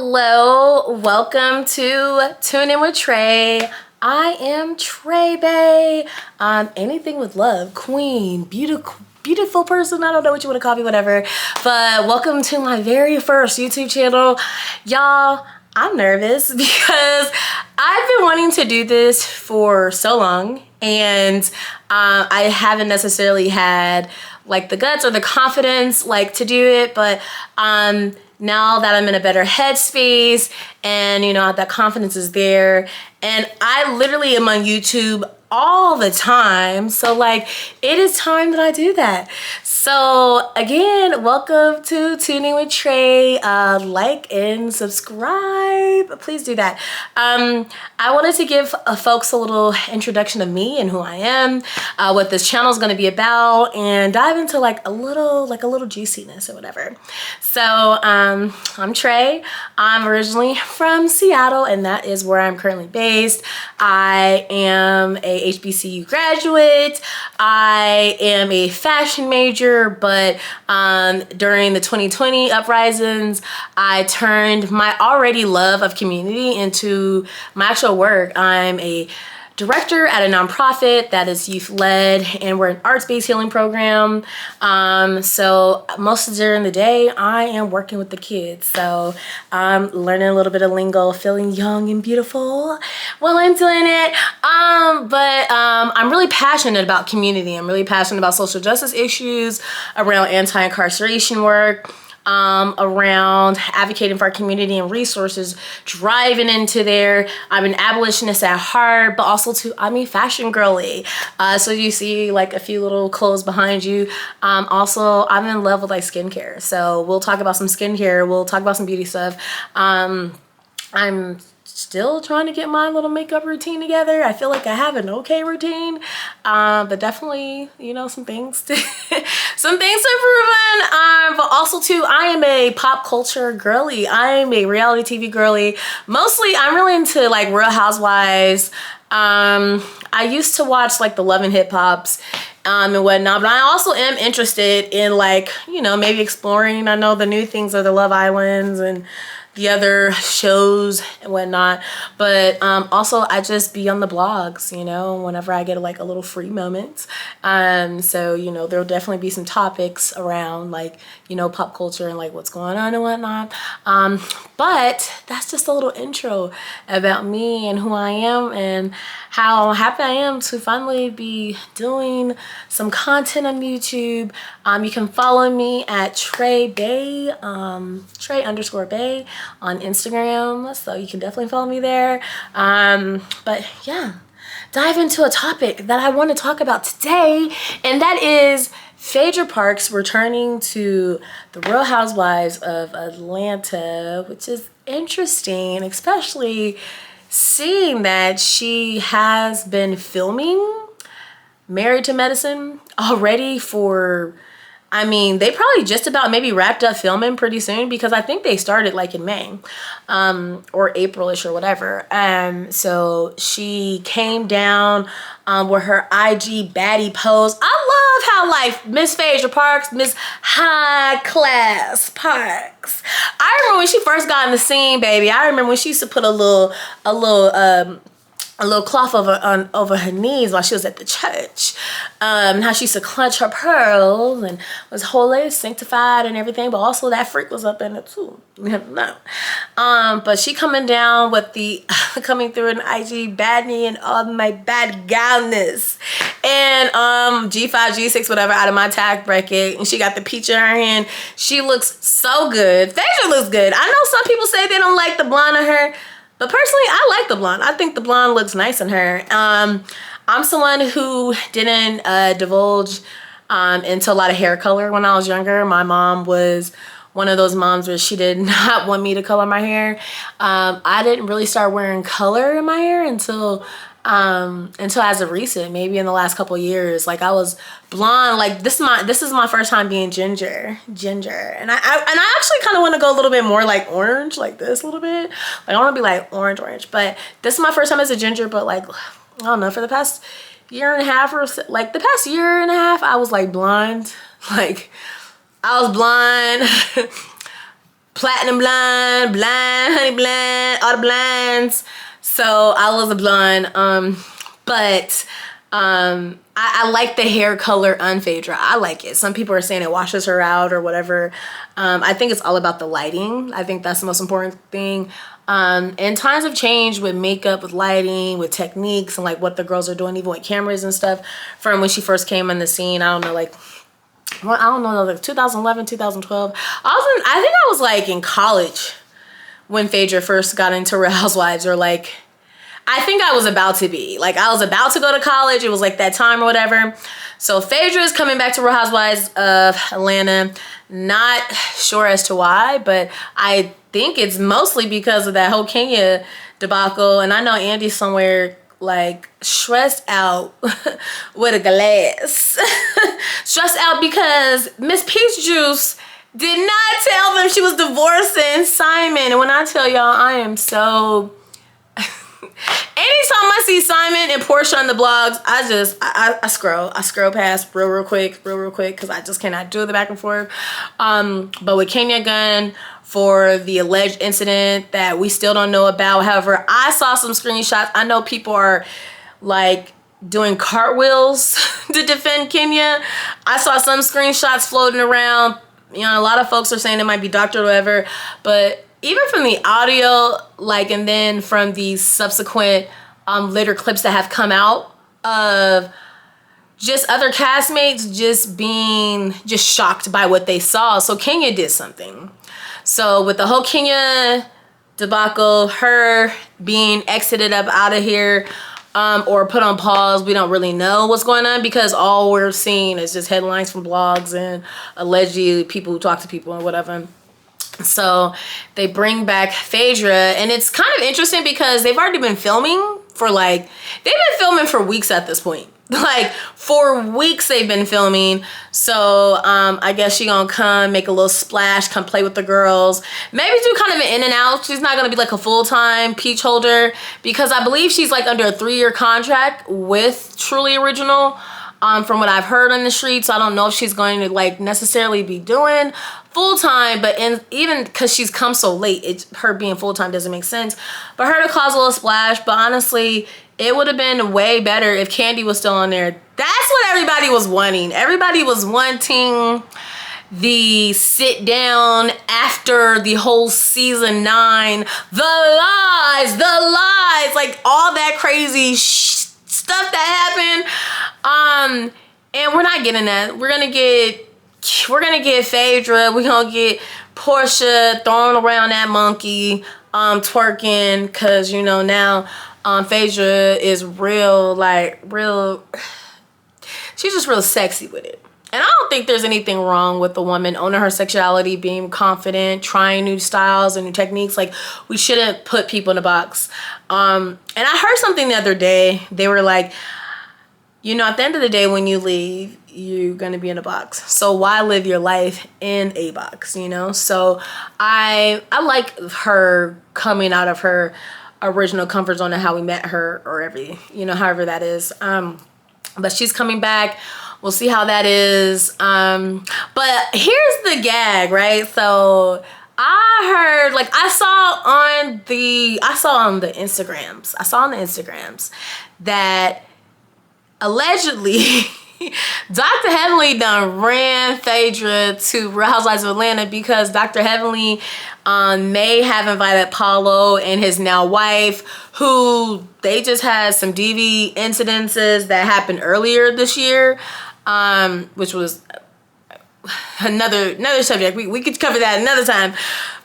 Hello, welcome to Tune In With Trae. I am Trae Bay. Anything with love, queen, beautiful person. I don't know what you want to call me, whatever. But welcome to my very first YouTube channel. Y'all, I'm nervous because I've been wanting to do this for so long, and I haven't necessarily had like the guts or the confidence like to do it, but now that I'm in a better headspace and that confidence is there, and I literally am on YouTube all the time, so like it is time that I do that. So again, welcome to Tuning with Trae. Like and subscribe, please do that. I wanted to give folks a little introduction of me and who I am, what this channel is going to be about, and dive into like a little juiciness or whatever. So I'm Trae. I'm originally from Seattle, and that is where I'm currently based. I am a HBCU graduate. I am a fashion major, but during the 2020 uprisings, I turned my already love of community into my actual work. I'm a director at a nonprofit that is youth-led, and we're an arts-based healing program. So most of during the day, I am working with the kids. So I'm learning a little bit of lingo, feeling young and beautiful while I'm doing it. But I'm really passionate about community. I'm really passionate about social justice issues, around anti-incarceration work, around advocating for our community and resources, driving into there. I'm an abolitionist at heart, but also I'm a fashion girly. So you see like a few little clothes behind you. Also, I'm in love with like skincare. So we'll talk about some skincare. We'll talk about some beauty stuff. I'm still trying to get my little makeup routine together. I feel like I have an okay routine, but definitely, some things to some things to improve on. But also too, I am a pop culture girly. I am a reality TV girly. Mostly, I'm really into like Real Housewives. I used to watch like the Love and Hip Hops and whatnot, but I also am interested in like, maybe exploring. I know the new things are the Love Islands and the other shows and whatnot, but also I just be on the blogs, whenever I get like a little free moment. So there'll definitely be some topics around like pop culture and like what's going on and whatnot. But that's just a little intro about me and who I am and how happy I am to finally be doing some content on YouTube. You can follow me at Trae Bay, Trae_Bay on Instagram, so you can definitely follow me there. But yeah, dive into a topic that I want to talk about today, and that is Phaedra Parks returning to the Real Housewives of Atlanta, which is interesting, especially seeing that she has been filming Married to Medicine already for, they probably just about maybe wrapped up filming pretty soon, because I think they started like in May or April-ish or whatever. So she came down with her IG baddie pose. I love how like Miss Phaedra Parks, Miss High Class Parks. I remember when she first got in the scene, baby. I remember when she used to put a little cloth over her knees while she was at the church. How she used to clench her pearls and was holy, sanctified and everything, but also that freak was up in it too. We have to know. But she coming down with the coming through an IG baddie and all my bad galness. And G5, G6, whatever, out of my tag bracket. And she got the peach in her hand. She looks so good. Phaedra looks good. I know some people say they don't like the blonde on her, but personally, I like the blonde. I think the blonde looks nice on her. I'm someone who didn't divulge into a lot of hair color when I was younger. My mom was one of those moms where she did not want me to color my hair. I didn't really start wearing color in my hair until as of recent, maybe in the last couple years. Like I was blonde. Like this is my first time being ginger, and I actually kind of want to go a little bit more like orange, like this a little bit. Like I want to be like orange, but this is my first time as a ginger. But like I don't know, for the past year and a half or so, like the past year and a half, I was like blonde. Like I was blonde. platinum blonde, blind, honey blonde, all the blinds. So I was a blonde. I like the hair color on Phaedra. I like it. Some people are saying it washes her out or whatever. I think it's all about the lighting. I think that's the most important thing. And times have changed with makeup, with lighting, with techniques, and like what the girls are doing, even with cameras and stuff, from when she first came on the scene. I don't know, like 2011, 2012. I think I was like in college when Phaedra first got into Real Housewives, or like, I think I was about to be. Like, I was about to go to college. It was like that time or whatever. So Phaedra is coming back to Real Housewives of Atlanta. Not sure as to why, but I think it's mostly because of that whole Kenya debacle. And I know Andy's somewhere like stressed out with a glass. Stressed out because Miss Peach Juice did not tell them she was divorcing Simon. And when I tell y'all, I am so... Anytime I see Simon and Portia on the blogs, I scroll past real quick, because I just cannot do the back and forth. But with Kenya Gunn, for the alleged incident that we still don't know about. However, I saw some screenshots. I know people are like doing cartwheels to defend Kenya. I saw some screenshots floating around. You know, a lot of folks are saying it might be doctored or whatever, but even from the audio, like, and then from the subsequent later clips that have come out of just other castmates just being just shocked by what they saw. So Kenya did something. So with the whole Kenya debacle, her being exited up out of here, or put on pause, we don't really know what's going on, because all we're seeing is just headlines from blogs and allegedly people who talk to people and whatever. So they bring back Phaedra, and it's kind of interesting because they've already been filming for for weeks at this point. Like, for weeks they've been filming. So I guess she gonna come make a little splash, come play with the girls, maybe do kind of an in and out. She's not gonna be like a full-time peach holder, because I believe she's like under a 3-year contract with Truly Original. From what I've heard on the streets, I don't know if she's going to like necessarily be doing full-time, but even because she's come so late, her being full-time doesn't make sense. But her to cause a little splash, but honestly, it would have been way better if Kandi was still on there. That's what everybody was wanting. Everybody was wanting the sit down after the whole season 9, the lies, like all that crazy stuff that happened. And we're not getting that. We're gonna get Phaedra. We're gonna get Portia throwing around that monkey, twerking, because you know now Phaedra is she's just real sexy with it. And I don't think there's anything wrong with the woman owning her sexuality, being confident, trying new styles and new techniques. Like, we shouldn't put people in a box. And I heard something the other day. They were like, you know, at the end of the day, when you leave, you're going to be in a box. So why live your life in a box, you know? So I like her coming out of her original comfort zone and how we met her, or however that is. But she's coming back. We'll see how that is. But here's the gag, right? So I heard, like, I saw on the Instagrams that allegedly Dr. Heavenly done ran Phaedra to Real Housewives of Atlanta because Dr. Heavenly may have invited Paulo and his now wife, who they just had some DV incidences that happened earlier this year, which was another subject. We could cover that another time.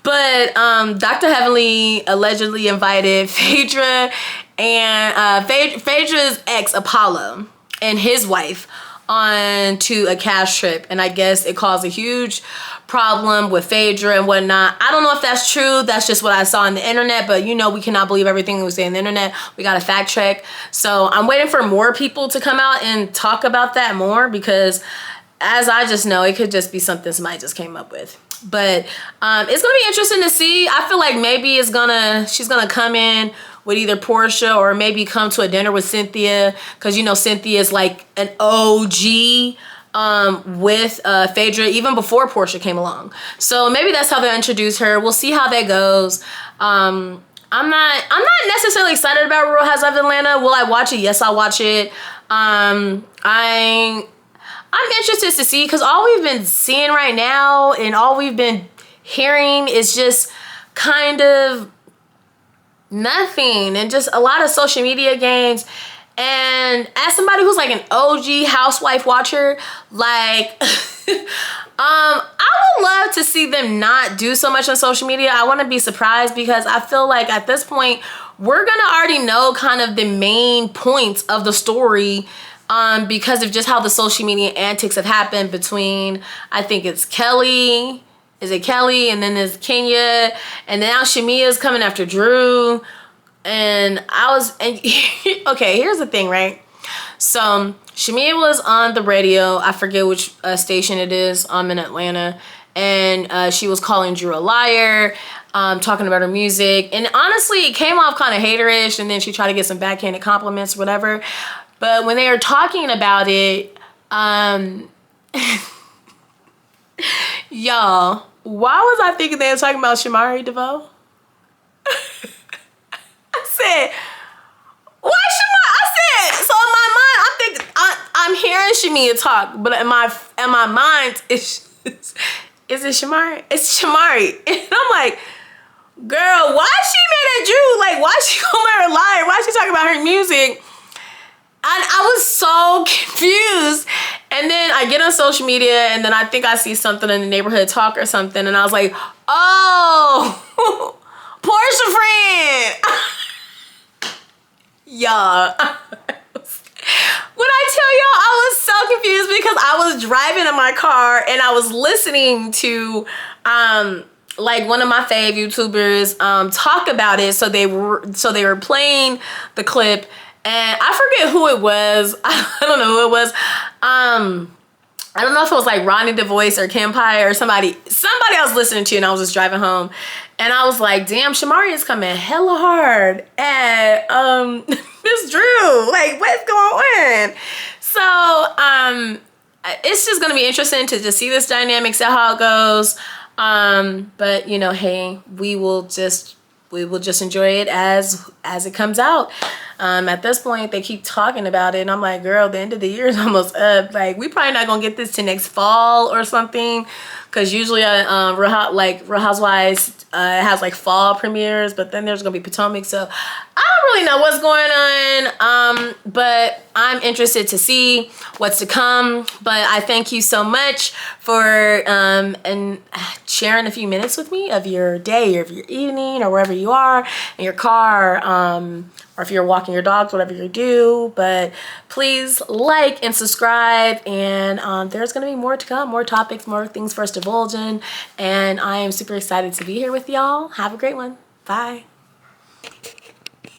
But Dr. Heavenly allegedly invited Phaedra and Phaedra's ex, Apollo, and his wife onto a cash trip. And I guess it caused a huge problem with Phaedra and whatnot. I don't know if that's true. That's just what I saw on the internet. But you know, we cannot believe everything we say on the internet. We got to fact check. So I'm waiting for more people to come out and talk about that more, because as I just know, it could just be something somebody just came up with. But it's gonna be interesting to see. I feel like maybe she's gonna come in with either Portia, or maybe come to a dinner with Cynthia, because you know Cynthia is like an OG with Phaedra even before Portia came along. So maybe that's how they introduce her. We'll see how that goes. I'm not necessarily excited about Real Housewives of Atlanta. Will I watch it? Yes, I'll watch it. I'm interested to see, because all we've been seeing right now and all we've been hearing is just kind of nothing, and just a lot of social media games. And as somebody who's like an OG housewife watcher, like I would love to see them not do so much on social media. I want to be surprised, because I feel like at this point we're gonna already know kind of the main points of the story, because of just how the social media antics have happened between, I think it's Kelly. Is it Kelly? And then there's Kenya, and now Shamia's coming after Drew. And okay, here's the thing, right? So Shamia was on the radio, I forget which station it is, in Atlanta, and she was calling Drew a liar, talking about her music, and honestly it came off kind of haterish, and then she tried to get some backhanded compliments or whatever. But when they were talking about it, y'all, why was I thinking they were talking about Shamari DeVoe? I said, why Shamari? I said, so in my mind, I'm hearing Shamia talk, but in my mind, is it Shamari? It's Shamari. And I'm like, girl, why is she mad at Drew? Like, why is she calling her a liar? Why is she talking about her music? And I was so confused. And then I get on social media, and then I think I see something in the neighborhood talk or something, and I was like, oh, Portia friend. Y'all. When I tell y'all, I was so confused, because I was driving in my car and I was listening to like one of my fave YouTubers talk about it. So they were playing the clip, and I forget who it was. I don't know who it was. I don't know if it was like Ronnie the Voice or Kim Pie or somebody I was listening to, and I was just driving home, and I was like, damn, Shamari is coming hella hard at Miss Drew. Like, what's going on? So it's just gonna be interesting to just see this dynamic, see how it goes. But you know, hey, we will just enjoy it as it comes out. At this point, they keep talking about it, and I'm like, girl, the end of the year is almost up. Like, we probably not gonna get this to next fall or something, because usually Real Housewives has like fall premieres, but then there's gonna be Potomac, so I don't really know what's going on. But I'm interested to see what's to come. But I thank you so much for and sharing a few minutes with me of your day, or of your evening, or wherever you are, in your car, or if you're walking your dogs, whatever you do. But please like and subscribe, and there's gonna be more to come, more topics, more things for us to divulge in, and I am super excited to be here with y'all. Have a great one. Bye.